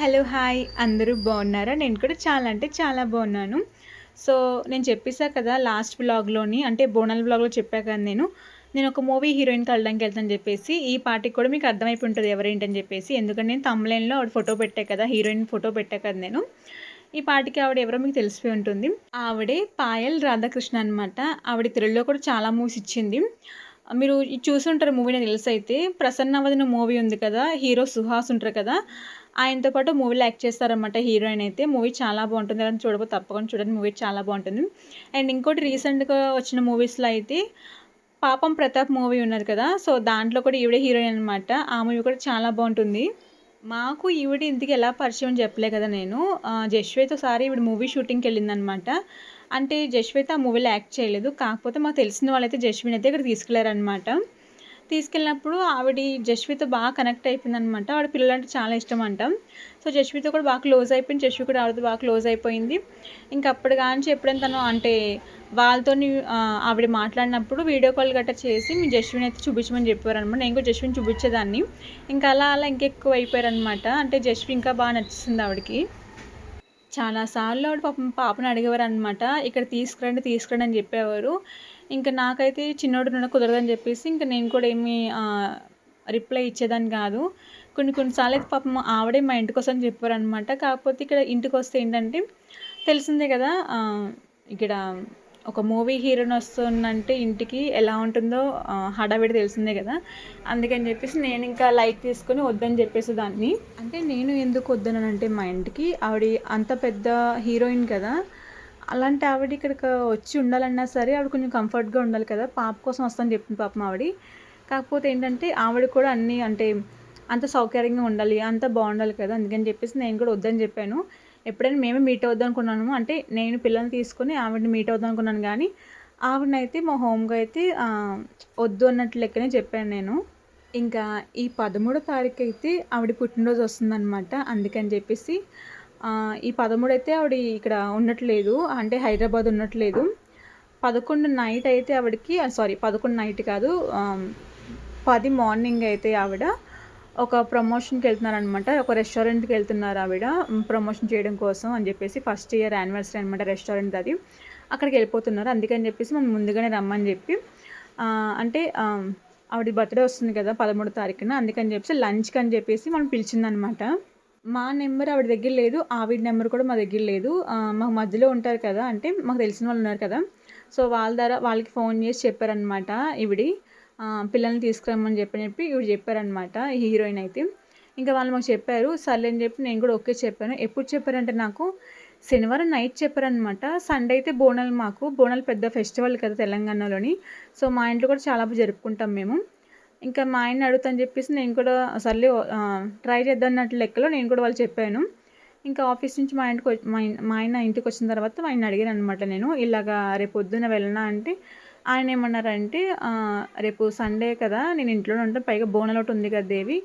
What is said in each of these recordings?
Hello! Hi! అందరూ బాగున్నారా? నేను కూడా చాలా అంటే చాలా బాగున్నాను. సో, నేను చెప్పేసా కదా లాస్ట్ వ్లాగ్‌లోని అంటే బోనాల వ్లాగ్‌లో చెప్పా కదా నేనొక మూవీ హీరోయిన్ కలవడానికెళ్తానని చెప్పేసి, ఈ పాటికి కూడా మీకు అర్థమైపోయి ఉంటది ఎవరేంటని చెప్పేసి. ఎందుకంటే నేను థంబ్‌నెయిల్‌లో ఆవిడ ఫోటో పెట్టా కదా! హీరోయిన్ ఫోటో పెట్టా కదా నేను. ఈ పాటికి ఆవిడ ఎవరో మీకు తెలిసిపోయి ఉంటుంది. ఆవిడే పాయల్ రాధాకృష్ణ అనమాట. ఆవిడ తెలుగులో కూడా చాలా మూవీస్ ఇచ్చింది. మీరు ఇది చూసుంటారు మూవీ నాకు తెలిసైతే. 'ప్రసన్నావదన' మూవీ ఉంది కదా! హీరో సుహాస్ ఉంటారు కదా! ఆయనతో పాటు మూవీలో యాక్ట్ చేస్తారనమాట హీరోయిన్ అయితే. మూవీ చాలా బావుంటుంది. ఎవరైనా చూడకపోతే తప్పకుండా చూడండి. మూవీ చాలా బావుంటుంది. అండ్ ఇంకోటి రీసెంట్‌గా వచ్చిన మూవీస్‌లో అయితే 'పాపం ప్రతాప్' మూవీ ఉన్నది కదా! సో, దాంట్లో కూడా ఈవిడే హీరోయిన్ అనమాట. ఆ మూవీ కూడా చాలా బావుంటుంది. మాకు ఈవిడ ఇంతకీ ఎలా పరిచయం అని చెప్పలే కదా నేను. జశ్వేత ఒకసారి ఈవిడ మూవీ షూటింగ్‌కెళ్ళిందనమాట. అంటే జశ్వేత ఆ మూవీలో యాక్ట్ చేయలేదు. కాకపోతే మాకు తెలిసిన వాళ్ళైతే జస్విన్ అయితే అక్కడికి తీసుకెళ్లారనమాట. తీసుకెళ్ళినప్పుడు జస్వితో బాగా కనెక్ట్ అయిపోయిందనమాట. ఆవిడ పిల్లలంటే చాలా ఇష్టమంట. సో, జస్వితో కూడా బాగా క్లోజ్ అయిపోయింది. జస్వి కూడా ఆవిడతో బాగా క్లోజ్ అయిపోయింది. ఇంక అప్పటి కానించి ఎప్పుడైనా తను అంటే వాళ్ళతోని ఆవిడ మాట్లాడినప్పుడు వీడియో కాల్ గట్టా చేసి మీ జస్విన్ అయితే చూపించమని చెప్పారనమాట. నేను కూడా జస్విన్ చూపించేదాన్ని. ఇంకా అలా అలా ఇంకెక్కువ అయిపోయారనమాట. అంటే జస్వి ఇంకా బాగా నచ్చేసింది ఆవిడకి. చాలా సార్లు ఆవిడ పాపని అడిగేవారనమాట. ఇక్కడ తీసుకురండి, తీసుకురండి అని చెప్పేవారు. ఇంక నాకైతే చిన్నోడున్నాడు కుదరదని చెప్పేసి ఇంక నేను కూడా ఏమి రిప్లై ఇచ్చేదాన్ని కాదు. కొన్ని కొన్ని సార్లయితే పాపం ఆవిడే మా ఇంటికొస్తానని చెప్పారనమాట. కాకపోతే ఇక్కడ ఇంటికొస్తే ఏంటంటే తెలిసిందే కదా! ఇక్కడ ఒక మూవీ హీరోయిన్ వస్తుందంటే ఇంటికి ఎలా ఉంటుందో హడావిడి తెలిసిందే కదా! అందుకని చెప్పేసి నేనింకా లైట్ తీసుకొని వద్దని చెప్పేసేదాన్ని. అంటే నేను ఎందుకు వద్దన్నానంటే మా ఇంటికి ఆవిడ అంత పెద్ద హీరోయిన్ కదా! అలాంటి ఆవిడ ఇక్కడికి వచ్చి ఉండాలన్నా సరే ఆవిడ కొంచెం కంఫర్ట్‌గా ఉండాలి కదా! పాప కోసం వస్తానని చెప్పింది పాపం ఆవిడ. కాకపోతే ఏంటంటే ఆవిడ కూడా అన్నీ అంటే అంత సౌకర్యంగా ఉండాలి, అంతా బావుండాలి కదా! అందుకని చెప్పేసి నేను కూడా వద్దని చెప్పాను. ఎప్పుడైనా మేమే మీట్ అవుదాం అనుకున్నాము. అంటే నేను పిల్లల్ని తీసుకొని ఆవిడని మీట్ అవుదాం అనుకున్నాను గానీ, ఆవిడనైతే మా హోమ్‌గా అయితే వద్దు అన్నట్లు లెక్కనే చెప్పాను నేను. ఇంకా ఈ 13 తారీఖైతే ఆవిడ పుట్టినరోజు వస్తుందనమాట. అందుకని చెప్పేసి ఈ 13 అయితే ఆవిడ ఇక్కడ ఉండట్లేదు. అంటే హైదరాబాద్ ఉండట్లేదు. 11 నైట్ అయితే ఆవిడకి 11 నైట్ కాదు 10 మార్నింగ్ అయితే ఆవిడ ఒక ప్రమోషన్‌కెళ్తున్నారనమాట. ఒక రెస్టారెంట్‌కెళ్తున్నారు ఆవిడ. ప్రమోషన్ చేయడం కోసం అని జెప్పేసి ఫస్ట్ ఇయర్ యానివర్సరీ అనమాట రెస్టారెంట్‌దది. అక్కడికెళ్ళిపోతున్నారు. అందుకని జెప్పేసి మనం ముందుగానే రమ్మని జెప్పి అంటే ఆవిడ బర్త్‌డే వస్తుంది కదా! 13 తారీఖున. అందుకని జెప్పేసి లంచ్‌కని జెప్పేసి మనం పిలిచిందనమాట. మా నెంబర్ ఆవిడ దగ్గర లేదు. ఆవిడ నెంబర్ కూడా మా దగ్గర లేదు. మాకు మధ్యలో ఉంటారు కదా! అంటే మాకు తెలిసిన వాళ్ళున్నారు కదా! సో, వాళ్ళ ద్వారా వాళ్ళకి ఫోన్ చేసి చెప్పారనమాట ఈవిడి. పిల్లల్ని తీసుకురమ్మని చెప్పి ఈవిడ చెప్పారనమాట ఈ హీరోయిన్ అయితే. ఇంకా వాళ్ళు మాకు చెప్పారు. సర్లే అని చెప్పి నేను కూడా ఓకే చెప్పాను. ఎప్పుడు చెప్పారంటే నాకు శనివారం నైట్ చెప్పారనమాట. సండే అయితే బోనాలు మాకు. బోనాలు పెద్ద ఫెస్టివల్ కదా తెలంగాణలోని. సో, మా ఇంట్లో కూడా చాలా జరుపుకుంటాం మేము. ఇంకా మా ఆయన్ని అడుగుతా చెప్పేసి నేను కూడా సర్లే ట్రై చేద్దాం అన్నట్టు లెక్కలో నేను కూడా వాళ్ళకి చెప్పాను. ఇంకా ఆఫీస్ నుంచి మా ఆయన ఇంటికొచ్చిన తర్వాత మా ఆయన్ని అడిగాననమాట నేను. ఇలాగా రేపు పొద్దున వెళ్ళనా అంటే ఆయన ఏమన్నారంటే రేపు సండే కదా! నేను ఇంట్లోనే ఉంటాను. పైగా బోనాలొకటి ఉంది కదా దేవి.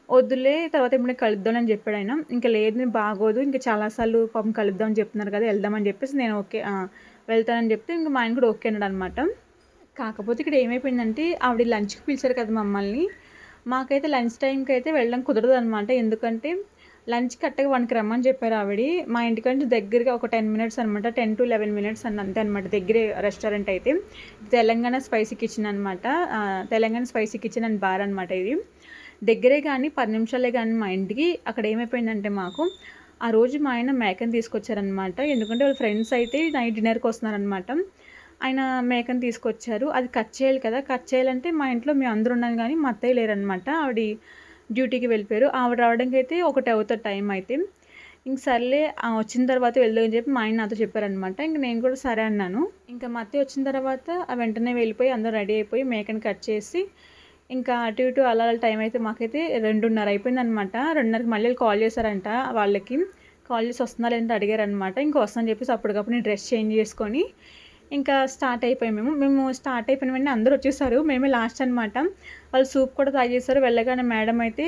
వద్దులే తర్వాత ఎప్పుడైనా కలుద్దాంలే అని చెప్పాడాయన. ఇంక లేదు బాగోదు. ఇంక చాలా సార్లు పాపం కలుద్దాం అని చెప్తున్నారు కదా! వెళ్దామని చెప్పేసి నేను ఓకే. వెళ్తానని చెప్తే ఇంక మా ఆయన కూడా ఓకే అన్నాడనమాట. కాకపోతే ఇక్కడ ఏమైపోయిందంటే ఆవిడ లంచ్‌కి పిలిచారు కదా మమ్మల్ని. మాకైతే లంచ్ టైమ్‌కి అయితే వెళ్ళడం కుదరదనమాట. ఎందుకంటే లంచ్ కరెక్ట్‌గా 1కి రమ్మని చెప్పారు ఆవిడి. మా ఇంటికాడ నుంచి దగ్గరగా ఒక 10 మినిట్స్ అనమాట. 10-11 మినిట్స్ అంతే అనమాట. దగ్గరే రెస్టారెంట్ అయితే. తెలంగాణ స్పైసీ కిచెన్ అనమాట. Telangana spicy kitchen and bar అనమాట ఇది. దగ్గరే గానీ 10 నిమిషాలే గానీ మా ఇంటికి. అక్కడ ఏమైపోయిందంటే మాకు ఆ రోజు మా ఆయన మేకని తీసుకొచ్చారనమాట. ఎందుకంటే వాళ్ళ ఫ్రెండ్స్ అయితే నైట్ డిన్నర్‌కి వస్తున్నారనమాట. ఆయన మేకని తీసుకొచ్చారు. అది కట్ చేయాలి కదా! కట్ చేయాలంటే మా ఇంట్లో మేమందరం ఉన్నాం గానీ, మా అత్తయ్య లేరనమాట. ఆవిడ డ్యూటీకి వెళ్ళిపోయారు. ఆవిడ రావడానికైతే 1 అవుతది టైం అయితే. ఇంక సర్లే వచ్చిన తర్వాత వెళ్దువు అని చెప్పి మా ఆయన నాతో చెప్పారనమాట. ఇంక నేను కూడా సరే అన్నాను. ఇంకా మా అత్తయ్య వచ్చిన తర్వాత వెంటనే వెళ్ళిపోయి అందరూ రెడీ అయిపోయి మేకని కట్ చేసి, ఇంకా అటు ఇటు అలా అలా టైం అయితే మాకైతే 2:30 అయిపోయిందనమాట. 2:30కి మళ్ళీ కాల్ చేశారంట వాళ్ళకి. కాల్ చేసి వస్తున్నారా లేదంటే అడిగారనమాట. ఇంక వస్తానని చెప్పేసి అప్పటికప్పుడు నేను డ్రెస్ చేంజ్ చేసుకొని ఇంకా స్టార్ట్ అయిపోయాం మేము స్టార్ట్ అయిపోయిన వెంటనే అందరూ వచ్చేసారు. మేమే లాస్ట్ అనమాట. వాళ్ళు సూప్ కూడా తాగేసారు. వెళ్ళగానే మేడం అయితే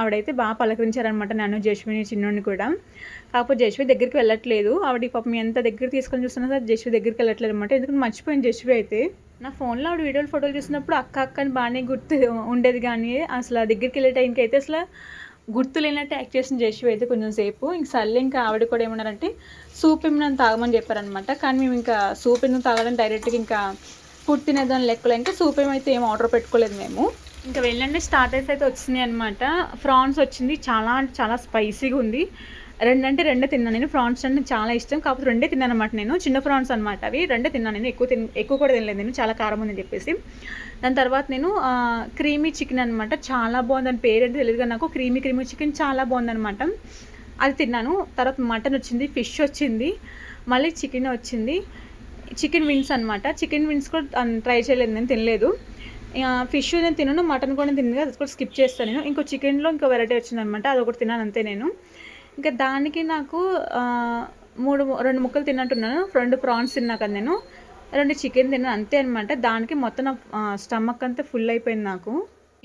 ఆవిడైతే బాగా పలకరించారనమాట నన్ను, జస్విని, చిన్నోడిని కూడా. కాకపోతే జస్వి దగ్గరికి వెళ్ళట్లేదు. ఆవిడ పాపం ఎంత దగ్గర తీసుకొని చూస్తున్నా సరే జస్వి దగ్గరికి వెళ్ళట్లేదు అనమాట. ఎందుకంటే మర్చిపోయింది జస్వి అయితే. నా ఫోన్‌లో ఆవిడ వీడియోలు, ఫోటోలు చూసినప్పుడు అక్క, అక్క అని బానే గుర్తు ఉండేది గానీ, అసల దగ్గరికి వెళ్ళే టైంకి అయితే గుర్తు లేనట్టు యాక్ట్ చేసిన జశ్వి అయితే కొంచెం సేపు ఇంక సర్లే ఇంకా ఆవిడ కూడా ఏమన్నారంటే సూప్ ఏమైనా తాగమని చెప్పారనమాట. కానీ మేము ఇంకా సూప్ ఎందుకు తాగడం డైరెక్ట్గా ఇంకా ఫుడ్ తినేదాన్ని లెక్కలో ఇంకా సూప్ ఏమైతే ఏం ఆర్డర్ పెట్టుకోలేదు మేము. ఇంకా వెళ్ళండి స్టార్టర్స్ అయితే వచ్చినాయి అనమాట. ఫ్రాన్స్ వచ్చింది, చాలా అంటే చాలా స్పైసీగా ఉంది. రెండే తిన్నాను నేను. ఫ్రాన్స్ అంటే చాలా ఇష్టం, కాకపోతే రెండే తిన్నాను అనమాట నేను. చిన్న ఫ్రాన్స్ అనమాట అవి, రెండే తిన్నాను నేను. ఎక్కువ కూడా తినలేదు నేను, చాలా కారం ఉందని చెప్పేసి. దాని తర్వాత నేను క్రీమీ చికెన్ అనమాట, చాలా బాగుంది. దాని పేరు ఏంటో తెలియదు కానీ నాకు క్రీమీ చికెన్ చాలా బాగుందనమాట, అది తిన్నాను. తర్వాత మటన్ వచ్చింది, ఫిష్ వచ్చింది, మళ్ళీ చికెన్ వచ్చింది. చికెన్ వింగ్స్ అనమాట. చికెన్ వింగ్స్ కూడా ట్రై చేయలేదు నేను, తినలేదు. ఫిష్ నేను తినను, మటన్ కూడా తినదు, అది కూడా స్కిప్ చేస్తాను నేను. ఇంకో చికెన్లో ఇంకో వెరైటీ వచ్చిందనమాట, అది ఒకటి తిన్నాను అంతే నేను. ఇంకా దానికి నాకు 2 ముక్కలు తిన్నట్టున్నాను. 2 ప్రాన్స్ తిన్నా కదా నేను, 2 చికెన్ తిన్నాను అంతే అనమాట. దానికి మొత్తం నా స్టమక్ అంతా ఫుల్ అయిపోయింది నాకు.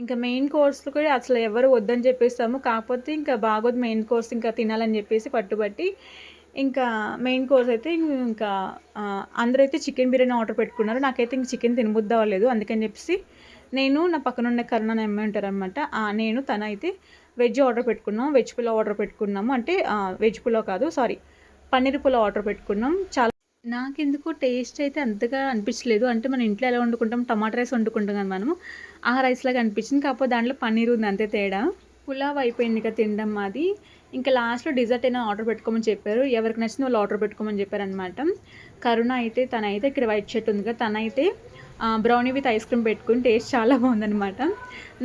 ఇంకా మెయిన్ కోర్స్లో కూడా అసలు ఎవరు వద్దని చెప్పేస్తాము, కాకపోతే ఇంకా బాగోదు మెయిన్ కోర్స్ ఇంకా తినాలని చెప్పేసి పట్టుబట్టి ఇంకా మెయిన్ కోర్స్ అయితే ఇంకా అందరైతే చికెన్ బిర్యానీ ఆర్డర్ పెట్టుకున్నారు. నాకైతే ఇంక చికెన్ తినబుద్ధి అవ్వలేదు, అందుకని చెప్పేసి నేను నా పక్కన ఉన్న కరుణ అమ్మాయి ఉంటారు అనమాట, నేను తన అయితే వెజ్ ఆర్డర్ పెట్టుకున్నాం. వెజ్ పులావ్ ఆర్డర్ పెట్టుకున్నాము, అంటే వెజ్ పులావ్ కాదు సారీ, పన్నీర్ పులావ్ ఆర్డర్ పెట్టుకున్నాం. చాలా నాకెందుకు టేస్ట్ అయితే అంతగా అనిపించలేదు. అంటే మన ఇంట్లో ఎలా వండుకుంటాం, టమాటా రైస్ వండుకుంటాం కదా మనము, ఆ రైస్ లాగా అనిపించింది, కాకపోతే దాంట్లో పన్నీర్ ఉంది అంతే తేడా. పులావ్ అయిపోయింది ఇక తినడం మాది. ఇంకా లాస్ట్లో డిజర్ట్ అయినా ఆర్డర్ పెట్టుకోమని చెప్పారు, ఎవరికి నచ్చిన వాళ్ళు ఆర్డర్ పెట్టుకోమని చెప్పారనమాట. కరుణ అయితే తనైతే ఇక్కడ వైట్ షర్ట్ ఉంది కదా, తనైతే బ్రౌనీ విత్ ఐస్ క్రీమ్ పెట్టుకుని టేస్ట్ చాలా బాగుందనమాట.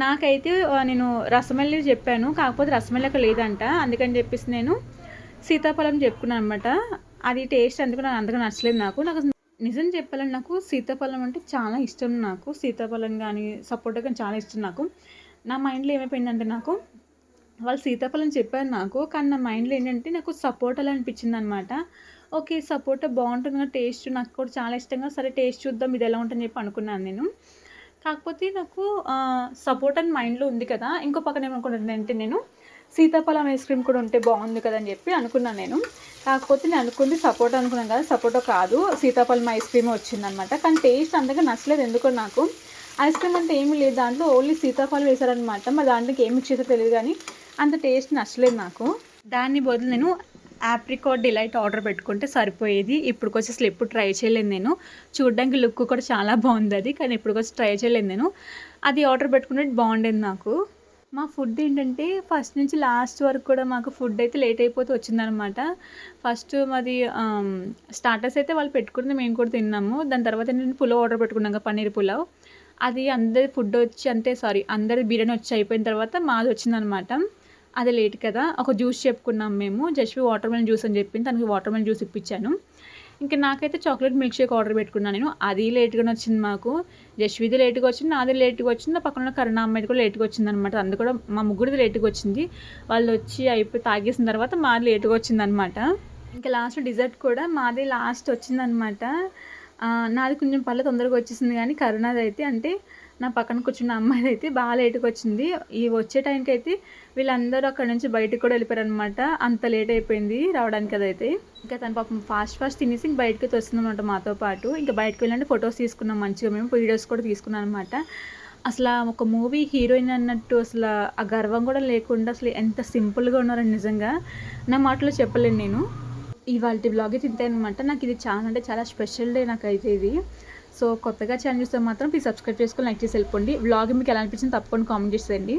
నాకైతే నేను రసమల్లి చెప్పాను, కాకపోతే రసమల్లి అక్కడ లేదంట, అందుకని చెప్పేసి నేను సీతాఫలం చెప్పుకున్నాను అనమాట. అది టేస్ట్ అందుకు నాకు అంతగా నచ్చలేదు. నాకు నిజం చెప్పాలని నాకు సీతాఫలం అంటే చాలా ఇష్టం. నాకు సీతాఫలం కానీ సపోటా కానీ చాలా ఇష్టం. నాకు నా మైండ్లో ఏమైపోయిందంటే, నాకు వాళ్ళు సీతాఫలం చెప్పారు నాకు, కానీ నా మైండ్లో ఏంటంటే నాకు సపోటాలు అనిపించింది అనమాట. ఓకే సపోటా బాగుంటుంది కదా టేస్ట్, నాకు కూడా చాలా ఇష్టంగా, సరే టేస్ట్ చూద్దాం ఇది ఎలా ఉంటుందని చెప్పి అనుకున్నాను నేను. కాకపోతే నాకు సపోటా అని మైండ్లో ఉంది కదా, ఇంకో పక్కన ఏమనుకుంటుందంటే నేను సీతాఫలం ఐస్ క్రీమ్ కూడా ఉంటే బాగుంది కదా అని చెప్పి అనుకున్నాను నేను. కాకపోతే నేను అనుకుంది సపోటా అనుకున్నాను కదా, సపోటా కాదు సీతాఫలం ఐస్ క్రీమ్ వచ్చిందనమాట. కానీ టేస్ట్ అంతగా నచ్చలేదు ఎందుకో నాకు. ఐస్ క్రీమ్ అంటే ఏమీ లేదు దాంట్లో, ఓన్లీ సీతాఫలం వేశారనమాట. మరి దాంట్లోకి ఏమి మిక్స్ చేసారో తెలియదు కానీ అంత టేస్ట్ నచ్చలేదు నాకు. దాన్ని బదులు నేను ఆప్రికాట్ డిలైట్ ఆర్డర్ పెట్టుకుంటే సరిపోయేది. ఇప్పటికొచ్చి అసలు ఎప్పుడు ట్రై చేయలేదు నేను. చూడడానికి లుక్ కూడా చాలా బాగుంది అది, కానీ ఇప్పటికొచ్చి ట్రై చేయలేదు నేను. అది ఆర్డర్ పెట్టుకుంటే బాగుండేది నాకు. మా ఫుడ్ ఏంటంటే ఫస్ట్ నుంచి లాస్ట్ వరకు కూడా మాకు ఫుడ్ అయితే లేట్ అయిపోతూ వచ్చిందనమాట. ఫస్ట్ మాది స్టార్టర్స్ అయితే వాళ్ళు పెట్టుకుంటే మేము కూడా తిన్నాము. దాని తర్వాత నేను పులావ్ ఆర్డర్ పెట్టుకున్నాం కదా, పన్నీర్ పులావ్. అది అందరి ఫుడ్ వచ్చి అందరి బిర్యానీ వచ్చి అయిపోయిన తర్వాత మాది వచ్చిందనమాట. అది లేట్ కదా, ఒక జ్యూస్ చెప్పుకున్నాం మేము. జస్ట్ వాటర్ మెలన్ జ్యూస్ అని చెప్పింది, తనకి వాటర్ మెలన్ జ్యూస్ ఇప్పించాను. ఇంకా నాకైతే చాక్లెట్ మిల్క్ షేక్ ఆర్డర్ పెట్టుకున్నాను నేను, అది లేట్గానే వచ్చింది మాకు. జస్విది లేట్గా వచ్చింది, నాది లేట్గా వచ్చింది, నా పక్కన కరుణ అమ్మాయిది కూడా లేట్గా వచ్చింది అనమాట. అందు కూడా మా ముగ్గురిది లేట్గా వచ్చింది. వాళ్ళు వచ్చి అయిపోయి తాగేసిన తర్వాత మాది లేట్గా వచ్చిందనమాట. ఇంకా లాస్ట్ డిజర్ట్ కూడా మాది లాస్ట్ వచ్చిందనమాట. నాది కొంచెం పళ్ళు తొందరగా వచ్చేసింది, కానీ కరుణాది అయితే అంటే నా పక్కన కూర్చున్న అమ్మాయిది అయితే బాగా లేట్గా వచ్చింది. ఈ వచ్చే టైంకి అయితే వీళ్ళందరూ అక్కడ నుంచి బయటకు కూడా వెళ్ళిపోయారు అనమాట, అంత లేట్ అయిపోయింది రావడానికి. అదైతే ఇంకా తన పాపం ఫాస్ట్ తినేసి ఇంక బయటకి అయితే వస్తుందన్నమాట మాతో పాటు. ఇంకా బయటకు వెళ్ళండి ఫొటోస్ తీసుకున్నాం మంచిగా, మేము వీడియోస్ కూడా తీసుకున్నాం అనమాట. అసలు ఒక మూవీ హీరోయిన్ అన్నట్టు అసలు ఆ గర్వం కూడా లేకుండా అసలు ఎంత సింపుల్గా ఉన్నారని నిజంగా నా మాటలో చెప్పలేను నేను. ఇవాళ వ్లాగ్ అయితే ఇంతే అనమాట. నాకు ఇది చాలా అంటే చాలా స్పెషల్ డే నాకైతే ఇది. సో కొత్తగా ఛానల్ చూస్తే మాత్రం ప్లీజ్ సబ్స్క్రైబ్ చేసుకొని లైక్ చేసి వెళ్ళిపోండి. వ్లాగ్ మీకు ఎలా అనిపించింది తప్పకుండా కామెంట్ చేసేయండి.